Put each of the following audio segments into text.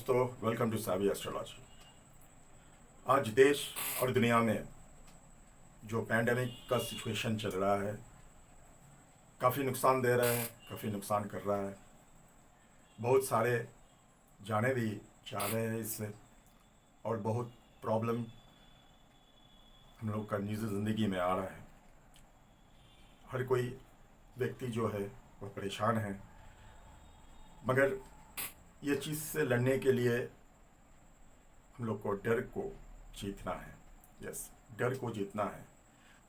दोस्तों, welcome to Saavi astrology. आज देश और दुनिया में जो पैंडेमिक का सिचुएशन चल रहा है, काफ़ी नुकसान दे रहा है, काफ़ी नुकसान कर रहा है। बहुत सारे जाने भी जा रहे हैं इससे, और बहुत प्रॉब्लम हम लोग का निजी ज़िंदगी में आ रहा है। हर कोई व्यक्ति जो है वो परेशान है, मगर ये चीज़ से लड़ने के लिए हम लोग को डर को जीतना है। यस, डर को जीतना है।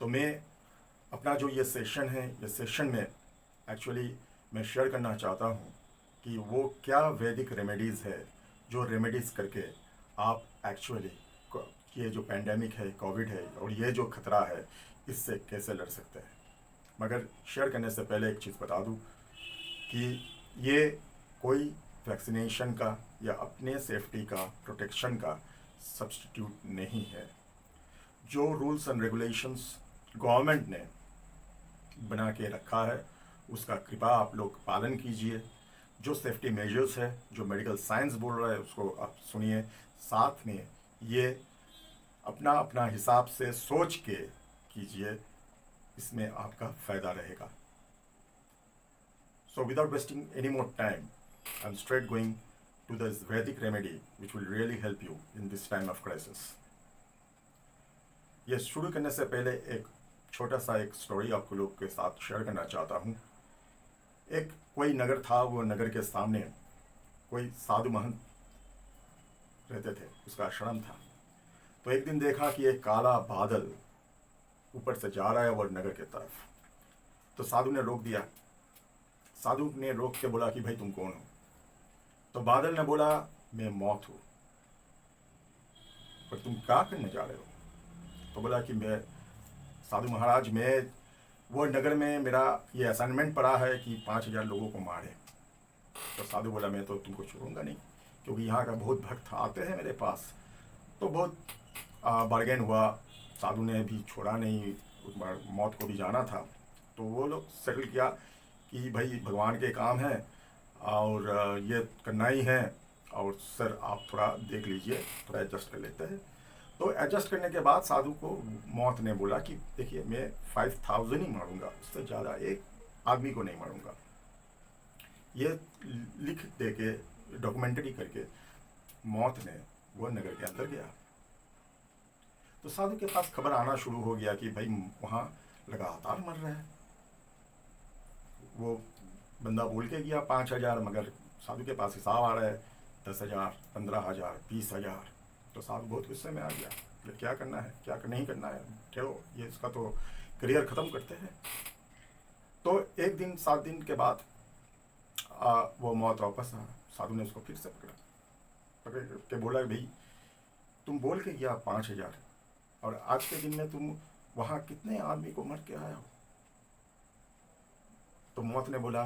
तो मैं अपना जो ये सेशन है, ये सेशन में एक्चुअली मैं शेयर करना चाहता हूँ कि वो क्या वैदिक रेमेडीज़ है जो रेमेडीज़ करके आप एक्चुअली ये जो पैंडेमिक है, कोविड है, और ये जो खतरा है, इससे कैसे लड़ सकते हैं। मगर शेयर करने से पहले एक चीज़ बता दूँ कि ये कोई वैक्सीनेशन का या अपने सेफ्टी का, प्रोटेक्शन का सब्स्टिट्यूट नहीं है। जो रूल्स एंड रेगुलेशंस गवर्नमेंट ने बना के रखा है, उसका कृपा आप लोग पालन कीजिए। जो सेफ्टी मेजर्स है, जो मेडिकल साइंस बोल रहा है, उसको आप सुनिए। साथ में ये अपना अपना हिसाब से सोच के कीजिए, इसमें आपका फ़ायदा रहेगा। So without wasting any more time, I'm straight going to this Vedic remedy which will really help you in this time of crisis. ये शुरू करने से पहले एक छोटा सा एक स्टोरी आपको लोग के साथ शेयर करना चाहता हूँ। एक कोई नगर था, वो नगर के सामने कोई साधु महंत रहते थे, उसका आश्रम था। तो एक दिन देखा कि एक काला बादल ऊपर से जा रहा है और नगर की तरफ। तो साधु ने रोक दिया। साधु ने रोक के बोला कि भाई तुम कौन हो? तो बादल ने बोला मैं मौत हूँ। पर तुम क्या करने जा रहे हो? तो बोला कि मैं साधु महाराज, मैं वो नगर में मेरा ये असाइनमेंट पड़ा है कि 5,000 लोगों को मारे। तो साधु बोला मैं तो तुमको छोड़ूंगा नहीं, क्योंकि यहाँ का बहुत भक्त आते हैं मेरे पास। तो बहुत बार्गेन हुआ, साधु ने भी छोड़ा नहीं, उस बार मौत को भी जाना था। तो वो लोग सेटल किया कि भाई भगवान के काम है और ये करना ही है, और सर आप थोड़ा देख लीजिए, थोड़ा एडजस्ट कर लेते हैं। तो एडजस्ट करने के बाद साधु को मौत ने बोला कि देखिए मैं 5,000 ही मारूंगा, उससे ज़्यादा एक आदमी को नहीं मारूंगा। ये लिख दे के, डॉक्यूमेंट्री करके मौत ने वो नगर के अंदर गया। तो साधु के पास खबर आना शुरू हो गया कि भाई वहाँ लगातार मर रहे हैं। वो बंदा बोल के गया 5,000, मगर साधु के पास हिसाब आ रहा है 10,000, 15,000, 20,000। तो साधु बहुत गुस्से में आ गया कि क्या करना है, क्या नहीं करना है, चलो ये इसका तो करियर ख़त्म करते हैं। तो एक दिन 7 दिन के बाद वो मौत वापस आ। साधु ने उसको फिर से पकड़ के बोला भाई तुम बोल के गया 5,000, और आज के दिन में तुम वहाँ कितने आदमी को मर के आया हो? तो मौत ने बोला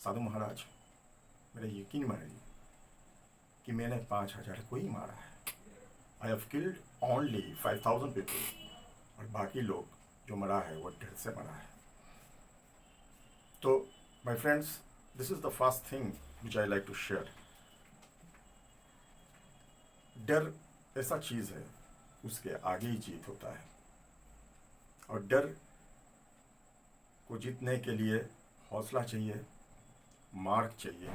साधु महाराज, मेरा यकीन मानिए कि मैंने 5,000 को ही मारा है। I have killed only 5,000 people, और बाकी लोग जो मरा है वो डर से मरा है। तो my friends, this is the first thing which I like to share. डर ऐसा चीज़ है, उसके आगे ही जीत होता है। और डर को जीतने के लिए हौसला चाहिए, मार्ग चाहिए,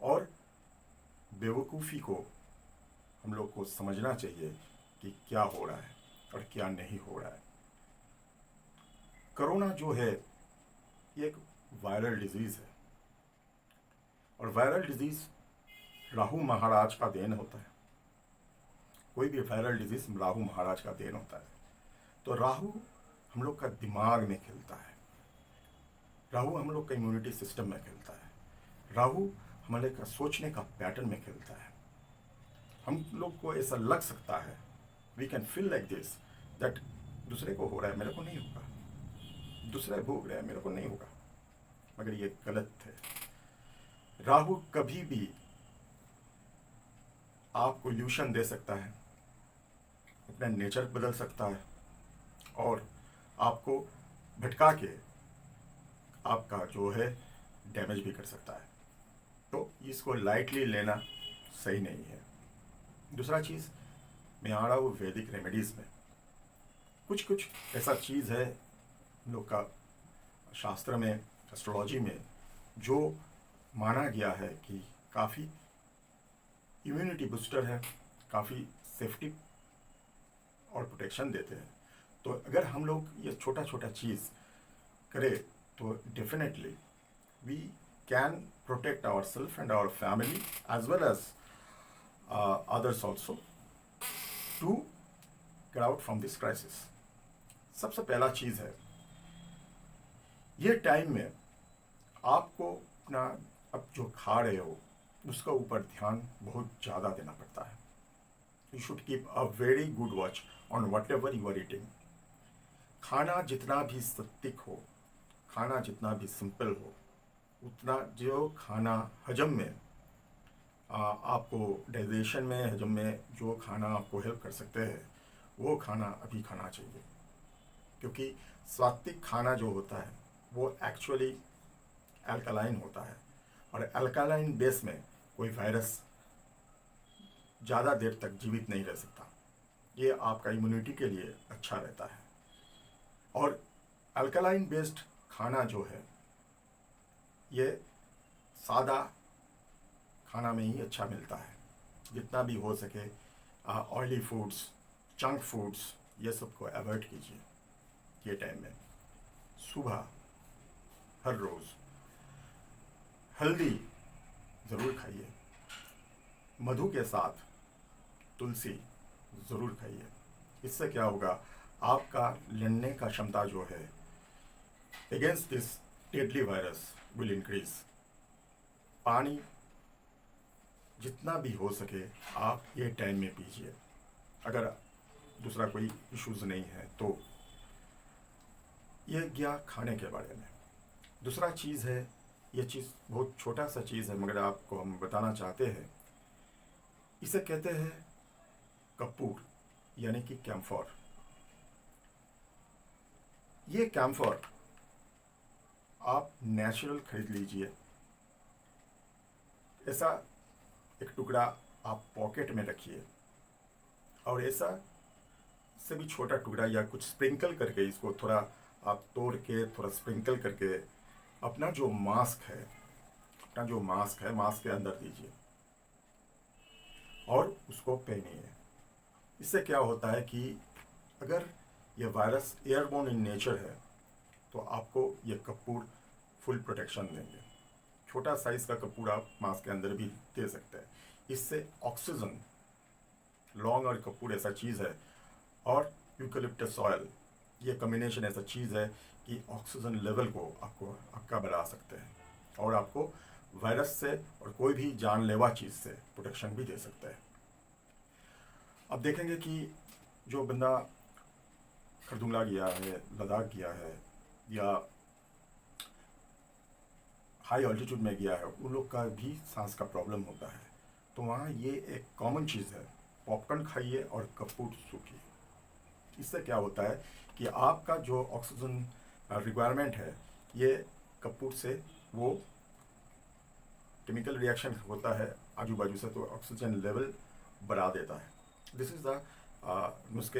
और बेवकूफ़ी को हम लोग को समझना चाहिए कि क्या हो रहा है और क्या नहीं हो रहा है। कोरोना जो है ये एक वायरल डिजीज़ है, और वायरल डिजीज़ राहु महाराज का देन होता है। कोई भी वायरल डिजीज़ राहु महाराज का देन होता है। तो राहु हम लोग का दिमाग में खेलता है, राहु हम लोग का इम्यूनिटी सिस्टम में खेलता है, राहु हमारे का सोचने का पैटर्न में खेलता है। हम लोग को ऐसा लग सकता है, we can feel like this, that दूसरे को हो रहा है मेरे को नहीं होगा, दूसरे भोग रहे हैं मेरे को नहीं होगा, मगर ये गलत है। राहु कभी भी आपको इल्यूशन दे सकता है, अपना नेचर बदल सकता है, और आपको भटका के आपका जो है डैमेज भी कर सकता है। तो इसको लाइटली लेना सही नहीं है। दूसरा चीज़, मैं आ रहा हूँ वैदिक रेमेडीज़ में। कुछ कुछ ऐसा चीज़ है हम लोग का शास्त्र में, एस्ट्रोलॉजी में, जो माना गया है कि काफ़ी इम्यूनिटी बूस्टर है, काफ़ी सेफ्टी और प्रोटेक्शन देते हैं। तो अगर हम लोग ये छोटा छोटा चीज़ करें तो definitely we can protect our self and our family as well as others also to get out from this crisis। सबसे पहला चीज़ है, ये टाइम में आपको अपना अब जो खा रहे हो उसका ऊपर ध्यान बहुत ज़्यादा देना पड़ता है। You should keep a very good watch on whatever you are eating. खाना जितना भी सत्विक हो, खाना जितना भी सिंपल हो, उतना जो खाना हजम में आपको डाइजेशन में, हजम में जो खाना आपको हेल्प कर सकते हैं वो खाना अभी खाना चाहिए। क्योंकि सात्विक खाना जो होता है वो एक्चुअली अल्कलाइन होता है, और अल्कलाइन बेस में कोई वायरस ज़्यादा देर तक जीवित नहीं रह सकता। ये आपका इम्यूनिटी के लिए अच्छा रहता है। और अल्कलाइन बेस्ड खाना जो है ये सादा खाना में ही अच्छा मिलता है। जितना भी हो सके ऑयली फूड्स, जंक फूड्स, ये सब को अवॉइड कीजिए। ये टाइम में सुबह हर रोज़ हल्दी ज़रूर खाइए, मधु के साथ तुलसी ज़रूर खाइए। इससे क्या होगा, आपका लड़ने का क्षमता जो है against this deadly virus will increase. पानी जितना भी हो सके आप ये टाइम में पीजिए। अगर दूसरा कोई इश्यूज नहीं है तो ये गया खाने के बारे में। दूसरा चीज़ है, ये चीज़ बहुत छोटा सा चीज़ है मगर आपको हम बताना चाहते हैं। इसे कहते हैं कपूर, यानी कि कैम्फर। ये कैम्फर आप नेचुरल खरीद लीजिए। ऐसा एक टुकड़ा आप पॉकेट में रखिए, और ऐसा से भी छोटा टुकड़ा या कुछ स्प्रिंकल करके इसको थोड़ा आप तोड़ के थोड़ा स्प्रिंकल करके अपना जो मास्क है मास्क के अंदर दीजिए और उसको पहनिए। इससे क्या होता है कि अगर ये वायरस एयरबोर्न इन नेचर है तो आपको ये कपूर फुल प्रोटेक्शन देंगे। छोटा साइज का कपूर आप मास्क के अंदर भी दे सकते हैं। इससे ऑक्सीजन, लौंग और कपूर ऐसा चीज़ है, और यूकेलिप्टस ऑयल, ये कम्बिनेशन ऐसा चीज़ है कि ऑक्सीजन लेवल को आपका बढ़ा सकते हैं और आपको वायरस से और कोई भी जानलेवा चीज़ से प्रोटेक्शन भी दे सकते हैं। अब देखेंगे कि जो बंदा खरदुंगला गया है, लद्दाख गया है या हाई ऑल्टीट्यूड में गया है, उन लोग का भी सांस का प्रॉब्लम होता है। तो वहाँ ये एक कॉमन चीज़ है, पॉपकॉर्न खाइए और कपूर सूखिए। इससे क्या होता है कि आपका जो ऑक्सीजन रिक्वायरमेंट है, ये कपूर से वो केमिकल रिएक्शन होता है आजू बाजू से, तो ऑक्सीजन लेवल बढ़ा देता है। दिस इज़ द नुस्खे,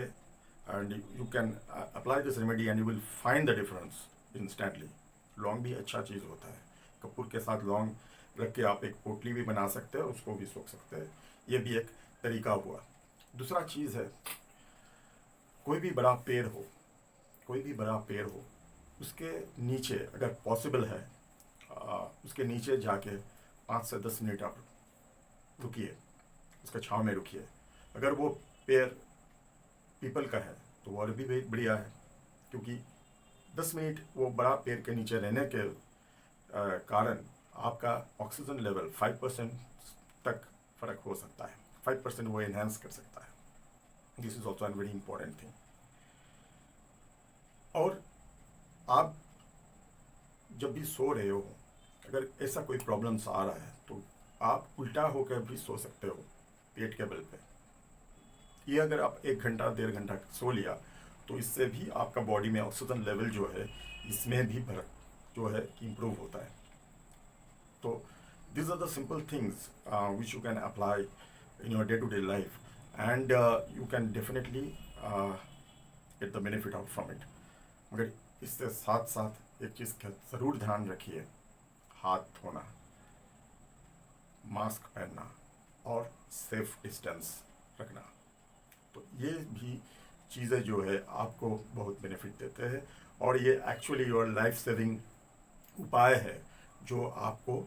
and you can apply this remedy and you will find the difference instantly. लौंग भी अच्छा चीज़ होता है। कपूर के साथ लौंग रख के आप एक पोटली भी बना सकते हैं, उसको भी सोख सकते हैं। ये भी एक तरीका हुआ। दूसरा चीज़ है, कोई भी बड़ा पेड़ हो, उसके नीचे अगर पॉसिबल है उसके नीचे जाके 5 से 10 मिनट आप रुकिए, उसका छाँव में रुकिए। अगर वो पेड़ पीपल का है तो वो और भी बढ़िया है, क्योंकि 10 मिनट वो बड़ा पेड़ के नीचे रहने के कारण आपका ऑक्सीजन लेवल 5% तक फ़र्क हो सकता है। 5% वो एनहेंस कर सकता है। This is also an very important thing. और आप जब भी सो रहे हो, अगर ऐसा कोई प्रॉब्लम्स आ रहा है तो आप उल्टा होकर भी सो सकते हो पेट के बल पे। ये अगर आप 1 घंटा 1.5 घंटा सो लिया तो इससे भी आपका बॉडी में ऑक्सीजन लेवल जो है इसमें भी फर्क जो है इम्प्रूव होता है। तो these are the simple things which you can apply in your day-to-day life, and you can definitely get the benefit out from it. मगर इससे साथ साथ एक चीज़ का ज़रूर ध्यान रखिए, हाथ धोना, मास्क पहनना और सेफ डिस्टेंस रखना। तो ये भी चीज़ें जो है आपको बहुत बेनिफिट देते हैं, और ये एक्चुअली योर लाइफ सेविंग उपाय है जो आपको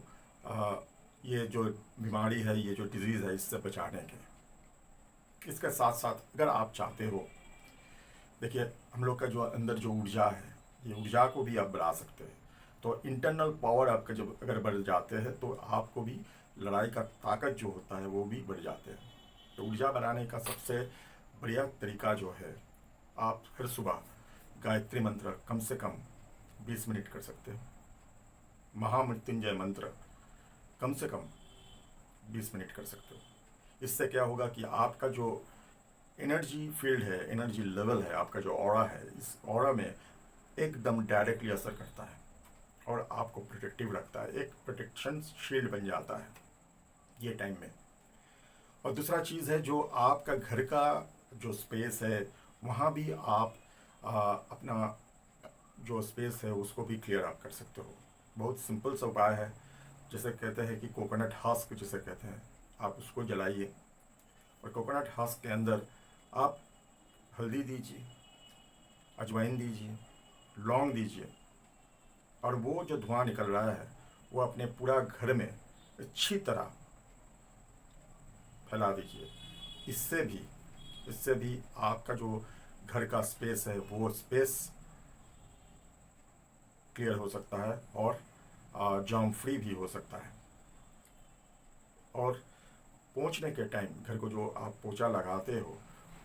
ये जो बीमारी है, ये जो डिजीज़ है, इससे बचाने के। इसके साथ साथ अगर आप चाहते हो, देखिए हम लोग का जो अंदर जो ऊर्जा है, ये ऊर्जा को भी आप बढ़ा सकते हैं। तो इंटरनल पावर आपका जब अगर बढ़ जाते हैं तो आपको भी लड़ाई का ताकत जो होता है वो भी बढ़ जाते हैं। तो ऊर्जा बढ़ाने का सबसे बढ़िया तरीका जो है, आप हर सुबह गायत्री मंत्र कम से कम 20 मिनट कर सकते हो। महामृत्युंजय मंत्र कम से कम 20 मिनट कर सकते हो। इससे क्या होगा कि आपका जो एनर्जी फील्ड है, एनर्जी लेवल है, आपका जो ऑरा है, इस ऑरा में एकदम डायरेक्टली असर करता है और आपको प्रोटेक्टिव रखता है। एक प्रोटेक्शन शील्ड बन जाता है ये टाइम में। और दूसरा चीज़ है, जो आपका घर का जो स्पेस है, वहाँ भी आप अपना जो स्पेस है उसको भी क्लियर आप कर सकते हो। बहुत सिंपल सा उपाय है, जैसे कहते हैं कि कोकोनट हस्क जिसे कहते हैं, आप उसको जलाइए और कोकोनट हस्क के अंदर आप हल्दी दीजिए, अजवाइन दीजिए, लौंग दीजिए, और वो जो धुआं निकल रहा है वो अपने पूरा घर में अच्छी तरह फैला दीजिए। इससे भी आपका जो घर का स्पेस है वो स्पेस क्लियर हो सकता है और जर्म फ्री भी हो सकता है। और पोंछने के टाइम घर को जो आप पोछा लगाते हो,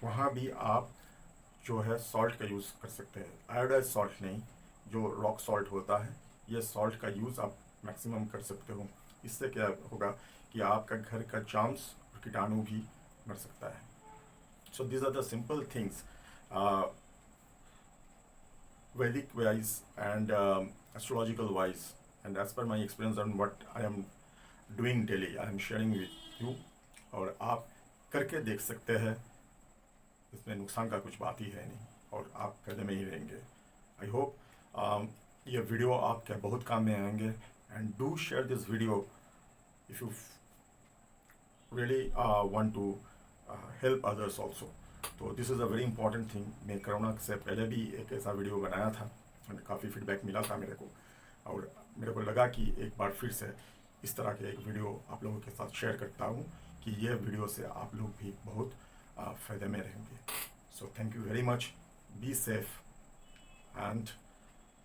वहाँ भी आप जो है सॉल्ट का यूज़ कर सकते हैं। आयोडाइज सॉल्ट नहीं, जो रॉक सॉल्ट होता है, ये सॉल्ट का यूज़ आप मैक्सिमम कर सकते हो। इससे क्या होगा कि आपका घर का जर्म्स और कीटाणु भी मर सकता है। So these are the simple things Vedic wise and astrological wise, and as per my experience and what I am doing daily, I am sharing with you, और आप करके देख सकते हैं। इसमें नुकसान का कुछ बात ही है नहीं, और आप करने में ही रहेंगे। आई होप ये वीडियो आपके बहुत काम में आएंगे, and do share this video if you really want to help others also. तो this is a very important thing. मैं कोरोना से पहले भी एक ऐसा वीडियो बनाया था, काफ़ी फीडबैक मिला था मेरे को, और मेरे को लगा कि एक बार फिर से इस तरह के एक वीडियो आप लोगों के साथ शेयर करता हूँ कि ये वीडियो से आप लोग भी बहुत फ़ायदे में रहेंगे। So thank you very much. Be safe and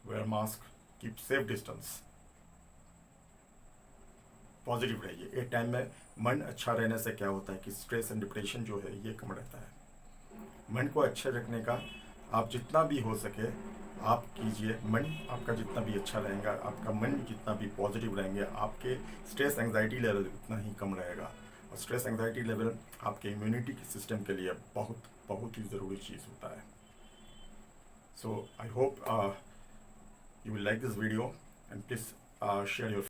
wear mask, keep safe distance, positive रहिए। एक टाइम में मन अच्छा रहने से क्या होता है कि स्ट्रेस एंड डिप्रेशन जो है ये कम रहता है। मन को अच्छे रखने का आप जितना भी हो सके आप कीजिए। मन आपका जितना भी अच्छा रहेगा, आपका मन जितना भी पॉजिटिव रहेंगे, आपके स्ट्रेस एंजाइटी लेवल उतना ही कम रहेगा। और स्ट्रेस एंजाइटी लेवल आपके इम्यूनिटी सिस्टम के लिए बहुत बहुत ही ज़रूरी चीज़ होता है। So I hope you will like this video, and please share your